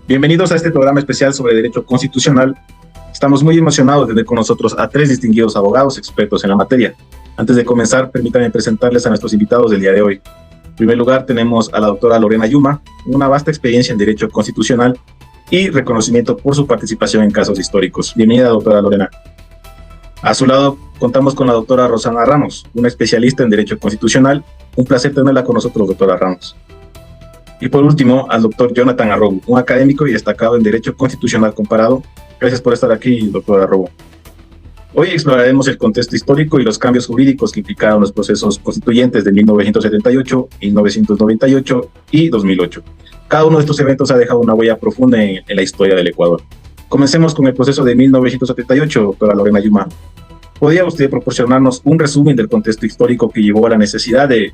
Bienvenidos a este programa especial sobre Derecho Constitucional. Estamos muy emocionados de tener con nosotros a tres distinguidos abogados expertos en la materia. Antes de comenzar, permítanme presentarles a nuestros invitados del día de hoy. En primer lugar, tenemos a la doctora Lorena Yuma, una vasta experiencia en Derecho Constitucional y reconocimiento por su participación en casos históricos. Bienvenida, doctora Lorena. A su lado, contamos con la doctora Rosana Ramos, una especialista en Derecho Constitucional. Un placer tenerla con nosotros, doctora Ramos. Y por último, al doctor Jonathan Arrobo, un académico y destacado en Derecho Constitucional Comparado. Gracias por estar aquí, doctor Arrobo. Hoy exploraremos el contexto histórico y los cambios jurídicos que implicaron los procesos constituyentes de 1978, 1998 y 2008. Cada uno de estos eventos ha dejado una huella profunda en la historia del Ecuador. Comencemos con el proceso de 1978, doctora Lorena Yuma. ¿Podría usted proporcionarnos un resumen del contexto histórico que llevó a la necesidad de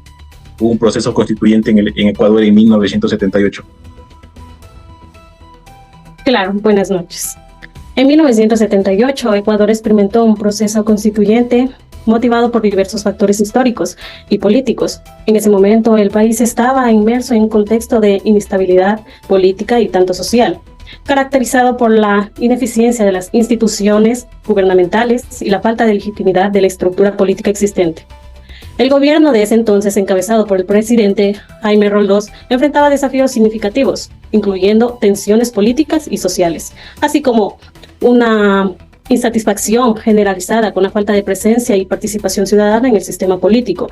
un proceso constituyente en Ecuador en 1978? Claro, buenas noches. En 1978, Ecuador experimentó un proceso constituyente motivado por diversos factores históricos y políticos. En ese momento, el país estaba inmerso en un contexto de inestabilidad política y tanto social, caracterizado por la ineficiencia de las instituciones gubernamentales y la falta de legitimidad de la estructura política existente. El gobierno de ese entonces, encabezado por el presidente Jaime Roldós, enfrentaba desafíos significativos, incluyendo tensiones políticas y sociales, así como una insatisfacción generalizada con la falta de presencia y participación ciudadana en el sistema político.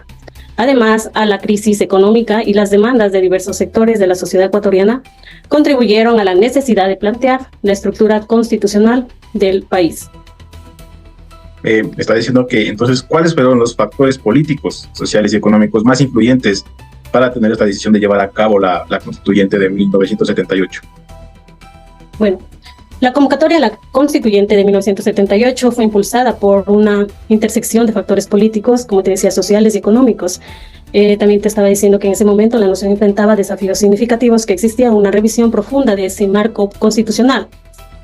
Además, a la crisis económica y las demandas de diversos sectores de la sociedad ecuatoriana contribuyeron a la necesidad de plantear la estructura constitucional del país. Está diciendo que entonces, ¿cuáles fueron los factores políticos, sociales y económicos más influyentes para tener esta decisión de llevar a cabo la constituyente de 1978? Bueno, la convocatoria a la constituyente de 1978 fue impulsada por una intersección de factores políticos, como te decía, sociales y económicos. También te estaba diciendo que en ese momento la nación enfrentaba desafíos significativos, que existía una revisión profunda de ese marco constitucional.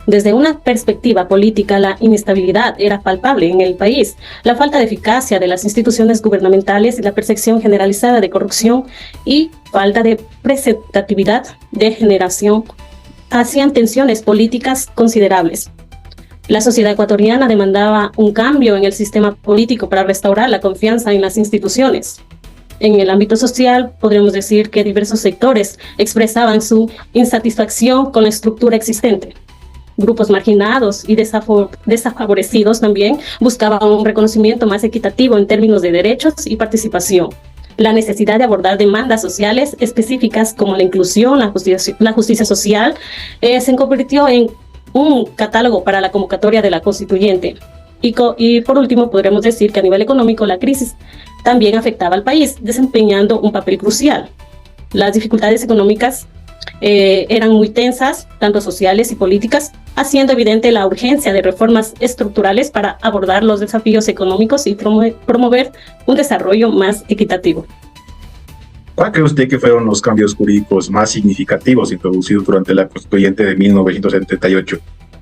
Desde una perspectiva política, la inestabilidad era palpable en el país. La falta de eficacia de las instituciones gubernamentales y la percepción generalizada de corrupción y falta de representatividad de generación hacían tensiones políticas considerables. La sociedad ecuatoriana demandaba un cambio en el sistema político para restaurar la confianza en las instituciones. En el ámbito social, podríamos decir que diversos sectores expresaban su insatisfacción con la estructura existente. Grupos marginados y desafavorecidos también buscaban un reconocimiento más equitativo en términos de derechos y participación. La necesidad de abordar demandas sociales específicas como la inclusión, la justicia social, se convirtió en un catálogo para la convocatoria de la constituyente. Y por último, podríamos decir que a nivel económico la crisis también afectaba al país, desempeñando un papel crucial. Las dificultades económicas eran muy tensas, tanto sociales y políticas, haciendo evidente la urgencia de reformas estructurales para abordar los desafíos económicos y promover un desarrollo más equitativo. ¿Cuál cree usted que fueron los cambios jurídicos más significativos introducidos durante la constituyente de 1978?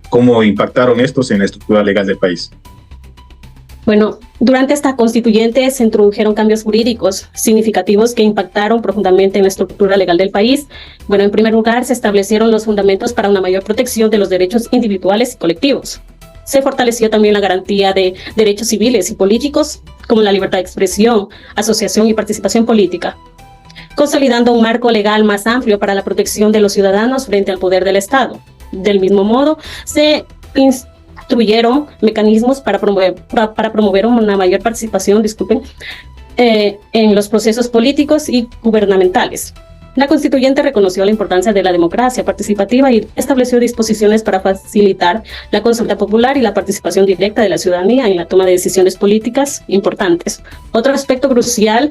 ¿Cómo impactaron estos en la estructura legal del país? Bueno, durante esta constituyente se introdujeron cambios jurídicos significativos que impactaron profundamente en la estructura legal del país. Bueno, en primer lugar, se establecieron los fundamentos para una mayor protección de los derechos individuales y colectivos. Se fortaleció también la garantía de derechos civiles y políticos, como la libertad de expresión, asociación y participación política, consolidando un marco legal más amplio para la protección de los ciudadanos frente al poder del Estado. Del mismo modo, se instituyeron mecanismos para promover una mayor participación, en los procesos políticos y gubernamentales. La constituyente reconoció la importancia de la democracia participativa y estableció disposiciones para facilitar la consulta popular y la participación directa de la ciudadanía en la toma de decisiones políticas importantes. Otro aspecto crucial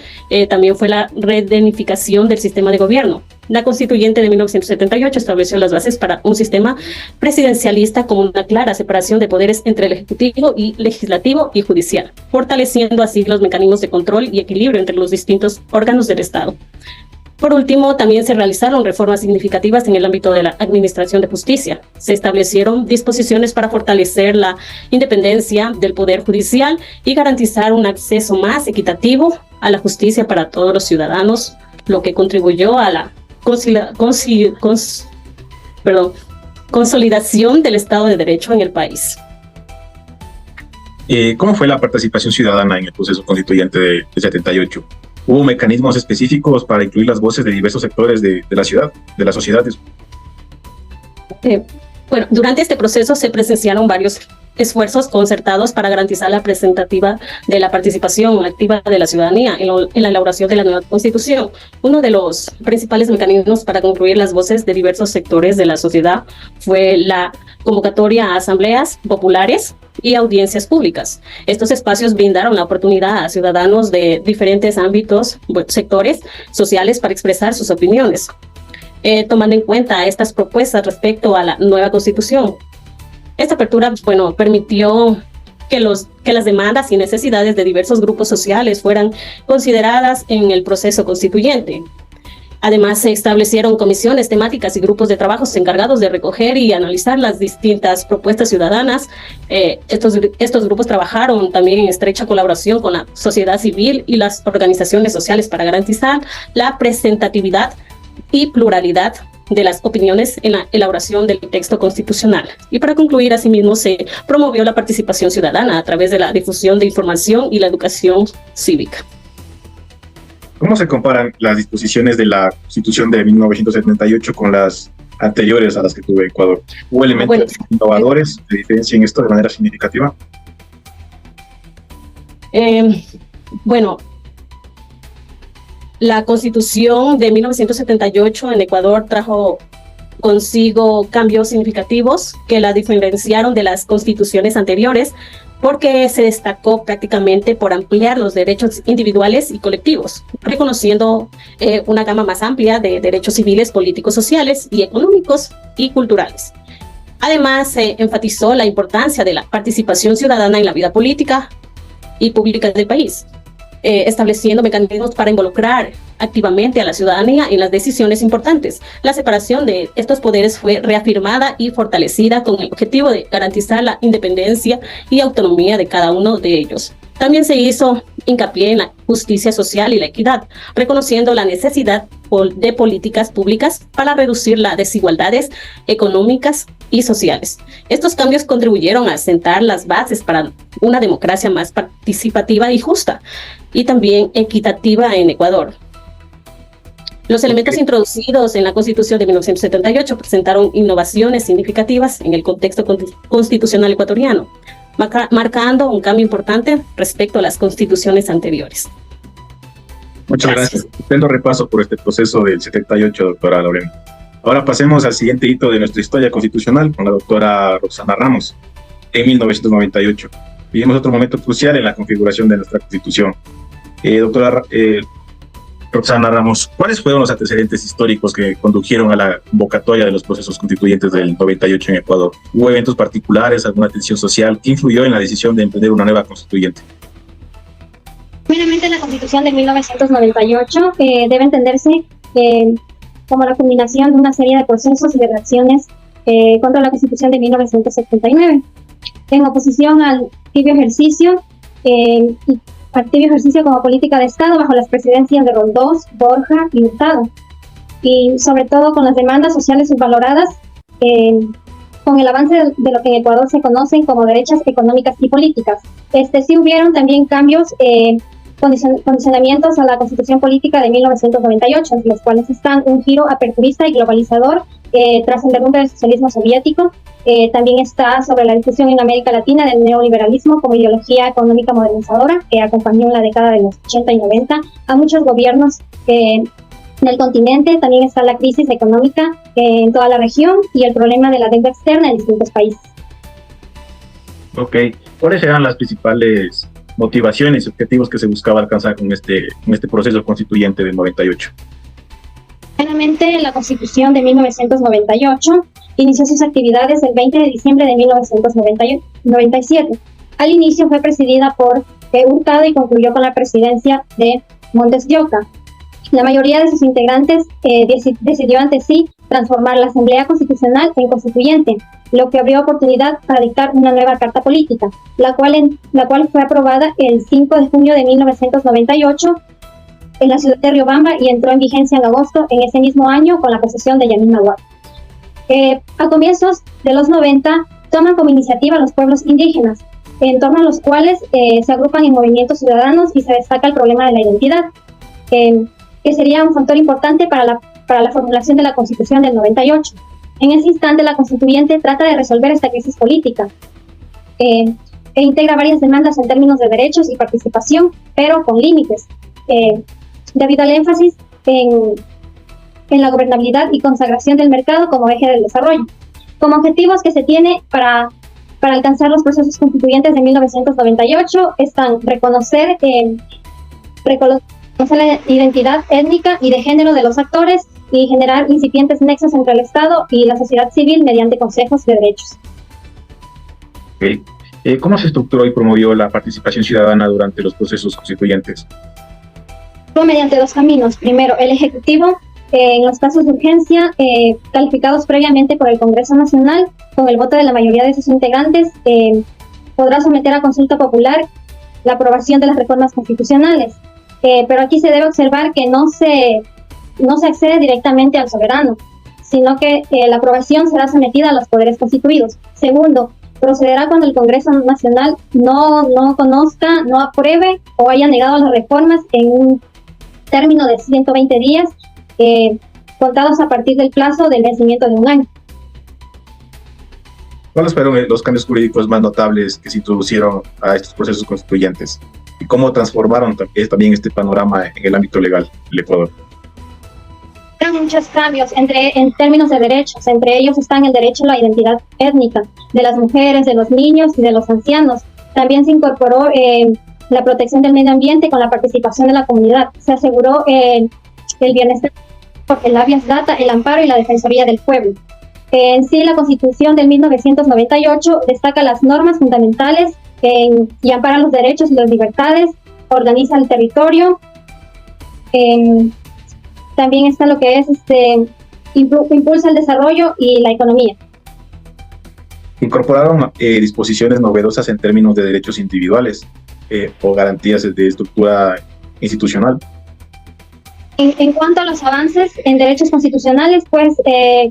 también fue la redenificación del sistema de gobierno. La constituyente de 1978 estableció las bases para un sistema presidencialista con una clara separación de poderes entre el ejecutivo y legislativo y judicial, fortaleciendo así los mecanismos de control y equilibrio entre los distintos órganos del Estado. Por último, también se realizaron reformas significativas en el ámbito de la administración de justicia. Se establecieron disposiciones para fortalecer la independencia del Poder Judicial y garantizar un acceso más equitativo a la justicia para todos los ciudadanos, lo que contribuyó a la consolidación del Estado de Derecho en el país. ¿Cómo fue la participación ciudadana en el proceso constituyente de 78? ¿Hubo mecanismos específicos para incluir las voces de diversos sectores de la ciudad, de las sociedades? Bueno, durante este proceso se presenciaron varios esfuerzos concertados para garantizar la representativa de la participación activa de la ciudadanía en la elaboración de la nueva Constitución. Uno de los principales mecanismos para concluir las voces de diversos sectores de la sociedad fue la convocatoria a asambleas populares y audiencias públicas. Estos espacios brindaron la oportunidad a ciudadanos de diferentes ámbitos, sectores sociales para expresar sus opiniones, tomando en cuenta estas propuestas respecto a la nueva Constitución. Esta apertura, permitió que las demandas y necesidades de diversos grupos sociales fueran consideradas en el proceso constituyente. Además, se establecieron comisiones temáticas y grupos de trabajos encargados de recoger y analizar las distintas propuestas ciudadanas. Estos grupos trabajaron también en estrecha colaboración con la sociedad civil y las organizaciones sociales para garantizar la representatividad y pluralidad de las opiniones en la elaboración del texto constitucional. Y para concluir, asimismo, se promovió la participación ciudadana a través de la difusión de información y la educación cívica. ¿Cómo se comparan las disposiciones de la Constitución de 1978 con las anteriores a las que tuvo Ecuador? ¿Hubo elementos innovadores que diferencien esto de manera significativa? La Constitución de 1978 en Ecuador trajo consigo cambios significativos que la diferenciaron de las constituciones anteriores, porque se destacó prácticamente por ampliar los derechos individuales y colectivos, reconociendo una gama más amplia de derechos civiles, políticos, sociales y económicos y culturales. Además, se enfatizó la importancia de la participación ciudadana en la vida política y pública del país, estableciendo mecanismos para involucrar activamente a la ciudadanía en las decisiones importantes. La separación de estos poderes fue reafirmada y fortalecida con el objetivo de garantizar la independencia y autonomía de cada uno de ellos. También se hizo hincapié en la justicia social y la equidad, reconociendo la necesidad de políticas públicas para reducir las desigualdades económicas y sociales. Estos cambios contribuyeron a sentar las bases para una democracia más participativa y justa, y también equitativa en Ecuador. Los elementos introducidos en la Constitución de 1978 presentaron innovaciones significativas en el contexto constitucional ecuatoriano, marcando un cambio importante respecto a las constituciones anteriores. Muchas gracias. Estupendo repaso por este proceso del 78, doctora Lorena. Ahora pasemos al siguiente hito de nuestra historia constitucional con la doctora Roxana Ramos, en 1998. Vivimos otro momento crucial en la configuración de nuestra Constitución. Doctora Roxana Ramos, ¿cuáles fueron los antecedentes históricos que condujeron a la convocatoria de los procesos constituyentes del 98 en Ecuador? ¿Hubo eventos particulares, alguna tensión social que influyó en la decisión de emprender una nueva constituyente? Primeramente, la Constitución de 1998 debe entenderse como la culminación de una serie de procesos y de reacciones contra la Constitución de 1979, en oposición al tibio ejercicio como política de Estado bajo las presidencias de Roldós, Borja y Hurtado, y sobre todo con las demandas sociales subvaloradas, con el avance de lo que en Ecuador se conocen como derechas económicas y políticas. Sí hubieron también cambios, condicionamientos a la Constitución Política de 1998, entre los cuales están un giro aperturista y globalizador tras el derrumbe del socialismo soviético. También está sobre la discusión en América Latina del neoliberalismo como ideología económica modernizadora que acompañó en la década de los 80 y 90 a muchos gobiernos en el continente. También está la crisis económica en toda la región y el problema de la deuda externa en distintos países. Ok, ¿cuáles eran las principales motivaciones y objetivos que se buscaba alcanzar con este proceso constituyente del 98? Primeramente, la Constitución de 1998 inició sus actividades el 20 de diciembre de 1997. Al inicio fue presidida por Hurtado y concluyó con la presidencia de Montes de Oca. La mayoría de sus integrantes decidió ante sí transformar la Asamblea Constitucional en constituyente, lo que abrió oportunidad para dictar una nueva carta política, la cual fue aprobada el 5 de junio de 1998 en la ciudad de Riobamba y entró en vigencia en agosto en ese mismo año con la posesión de Yamin Nawab. A comienzos de los 90 toman como iniciativa a los pueblos indígenas, en torno a los cuales se agrupan en movimientos ciudadanos y se destaca el problema de la identidad, que sería un factor importante para la formulación de la Constitución del 98. En ese instante, la constituyente trata de resolver esta crisis política e integra varias demandas en términos de derechos y participación, pero con límites, debido al énfasis en la gobernabilidad y consagración del mercado como eje del desarrollo. Como objetivos que se tiene para alcanzar los procesos constituyentes de 1998 están reconocer la identidad étnica y de género de los actores y generar incipientes nexos entre el Estado y la sociedad civil mediante consejos de derechos. Okay. ¿Cómo se estructuró y promovió la participación ciudadana durante los procesos constituyentes? Mediante dos caminos. Primero, el Ejecutivo, en los casos de urgencia, calificados previamente por el Congreso Nacional, con el voto de la mayoría de sus integrantes, podrá someter a consulta popular la aprobación de las reformas constitucionales. Pero aquí se debe observar que no se accede directamente al soberano, sino que la aprobación será sometida a los poderes constituidos. Segundo, procederá cuando el Congreso Nacional no conozca, no apruebe o haya negado las reformas en un término de 120 días, contados a partir del plazo del vencimiento de un año. ¿Cuáles fueron los cambios jurídicos más notables que se introducieron a estos procesos constituyentes? ¿Y cómo transformaron también este panorama en el ámbito legal del Ecuador? Hay muchos cambios en términos de derechos. Entre ellos están el derecho a la identidad étnica de las mujeres, de los niños y de los ancianos. También se incorporó la protección del medio ambiente con la participación de la comunidad. Se aseguró el bienestar, el habeas data, el amparo y la defensoría del pueblo. En sí, la Constitución del 1998 destaca las normas fundamentales y ampara los derechos y las libertades, organiza el territorio. También está lo que es impulsa el desarrollo y la economía. Incorporaron disposiciones novedosas en términos de derechos individuales o garantías de estructura institucional. En cuanto a los avances en derechos constitucionales, pues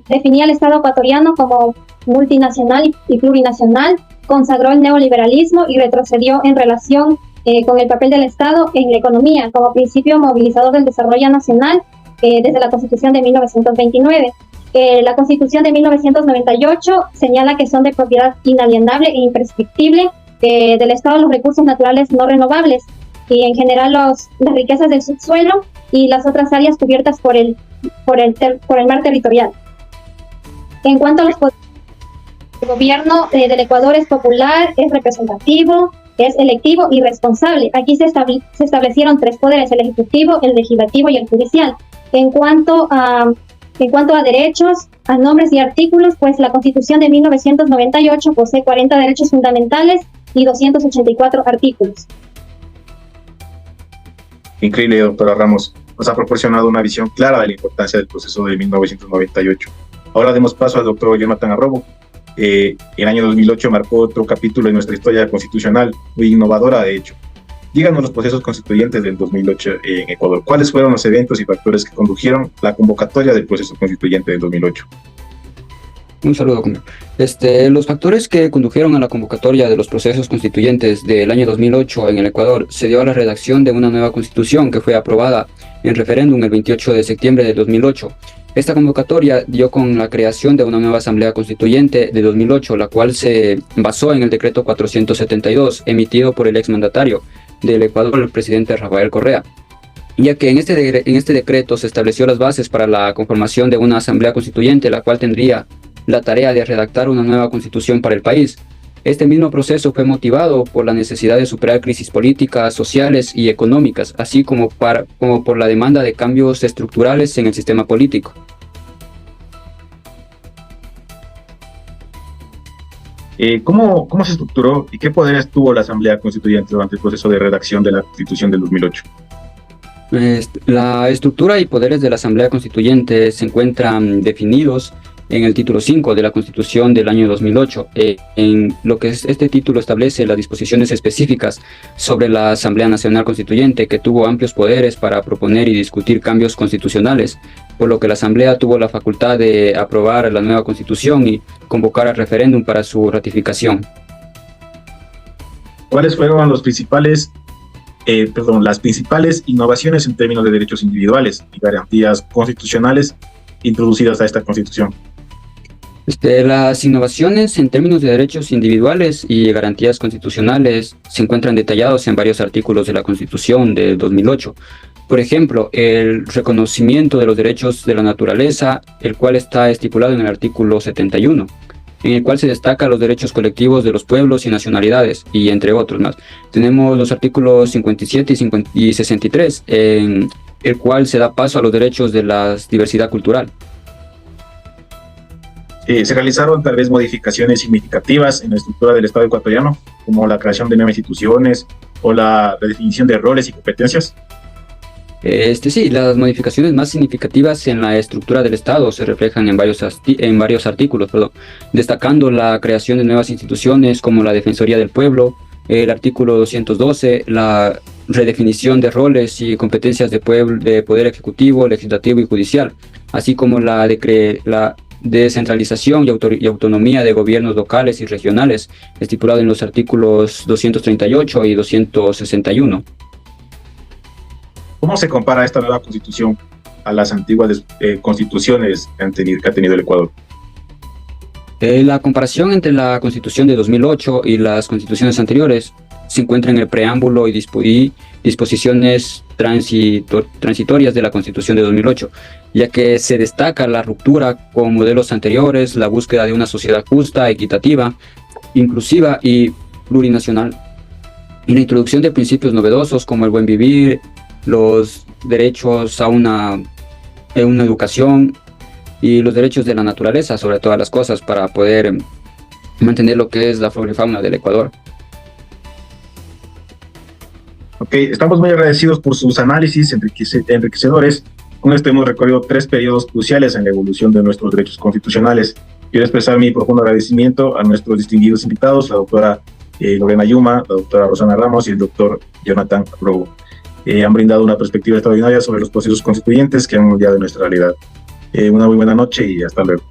definía al Estado ecuatoriano como multinacional y plurinacional, consagró el neoliberalismo y retrocedió en relación con el papel del Estado en la economía como principio movilizador del desarrollo nacional desde la Constitución de 1929. La Constitución de 1998 señala que son de propiedad inalienable e imprescriptible del Estado los recursos naturales no renovables y en general las riquezas del subsuelo y las otras áreas cubiertas por el mar territorial. En cuanto a los poderes, el gobierno del Ecuador es popular, es representativo, es electivo y responsable. Aquí se establecieron tres poderes: el ejecutivo, el legislativo y el judicial. En cuanto a derechos, a nombres y artículos, pues la Constitución de 1998 posee 40 derechos fundamentales y 284 artículos. Increíble, doctora Ramos. Nos ha proporcionado una visión clara de la importancia del proceso de 1998. Ahora demos paso al doctor Jonathan Arrobo. El año 2008 marcó otro capítulo en nuestra historia constitucional, muy innovadora de hecho. Díganos los procesos constituyentes del 2008 en Ecuador. ¿Cuáles fueron los eventos y factores que condujeron la convocatoria del proceso constituyente del 2008? Un saludo. Los factores que condujeron a la convocatoria de los procesos constituyentes del año 2008 en el Ecuador se dio a la redacción de una nueva constitución que fue aprobada en referéndum el 28 de septiembre de 2008. Esta convocatoria dio con la creación de una nueva Asamblea Constituyente de 2008, la cual se basó en el decreto 472 emitido por el exmandatario del Ecuador, el presidente Rafael Correa, ya que en este decreto se estableció las bases para la conformación de una Asamblea Constituyente, la cual tendría la tarea de redactar una nueva constitución para el país. Este mismo proceso fue motivado por la necesidad de superar crisis políticas, sociales y económicas, así como por la demanda de cambios estructurales en el sistema político. ¿Cómo se estructuró y qué poderes tuvo la Asamblea Constituyente durante el proceso de redacción de la Constitución del 2008? La estructura y poderes de la Asamblea Constituyente se encuentran definidos en el título 5 de la Constitución del año 2008. En lo que este título establece las disposiciones específicas sobre la Asamblea Nacional Constituyente, que tuvo amplios poderes para proponer y discutir cambios constitucionales por lo que la Asamblea tuvo la facultad de aprobar la nueva Constitución y convocar al referéndum para su ratificación. ¿Cuáles fueron las principales innovaciones en términos de derechos individuales y garantías constitucionales introducidas a esta Constitución? Las innovaciones en términos de derechos individuales y garantías constitucionales se encuentran detallados en varios artículos de la Constitución de 2008. Por ejemplo, el reconocimiento de los derechos de la naturaleza, el cual está estipulado en el artículo 71, en el cual se destacan los derechos colectivos de los pueblos y nacionalidades, y entre otros más. Tenemos los artículos 57 y 63, en el cual se da paso a los derechos de la diversidad cultural. Se realizaron tal vez modificaciones significativas en la estructura del Estado ecuatoriano, como la creación de nuevas instituciones o la redefinición de roles y competencias. Sí, las modificaciones más significativas en la estructura del Estado se reflejan en varios artículos, destacando la creación de nuevas instituciones como la Defensoría del Pueblo, el artículo 212, la redefinición de roles y competencias de Poder Ejecutivo, Legislativo y Judicial, así como la descentralización y autonomía de gobiernos locales y regionales, estipulado en los artículos 238 y 261. ¿Cómo se compara esta nueva Constitución a las antiguas constituciones que ha tenido el Ecuador? La comparación entre la Constitución de 2008 y las constituciones anteriores se encuentra en el preámbulo y disposiciones transitorias de la Constitución de 2008, ya que se destaca la ruptura con modelos anteriores, la búsqueda de una sociedad justa, equitativa, inclusiva y plurinacional, y la introducción de principios novedosos como el buen vivir, los derechos a una educación y los derechos de la naturaleza sobre todas las cosas para poder mantener lo que es la flora y fauna del Ecuador. Ok, estamos muy agradecidos por sus análisis enriquecedores. Con esto hemos recorrido 3 periodos cruciales en la evolución de nuestros derechos constitucionales. Quiero expresar mi profundo agradecimiento a nuestros distinguidos invitados, la doctora Lorena Yuma, la doctora Rosana Ramos y el doctor Jonathan Robo. Han brindado una perspectiva extraordinaria sobre los procesos constituyentes que han moldeado nuestra realidad. Una muy buena noche y hasta luego.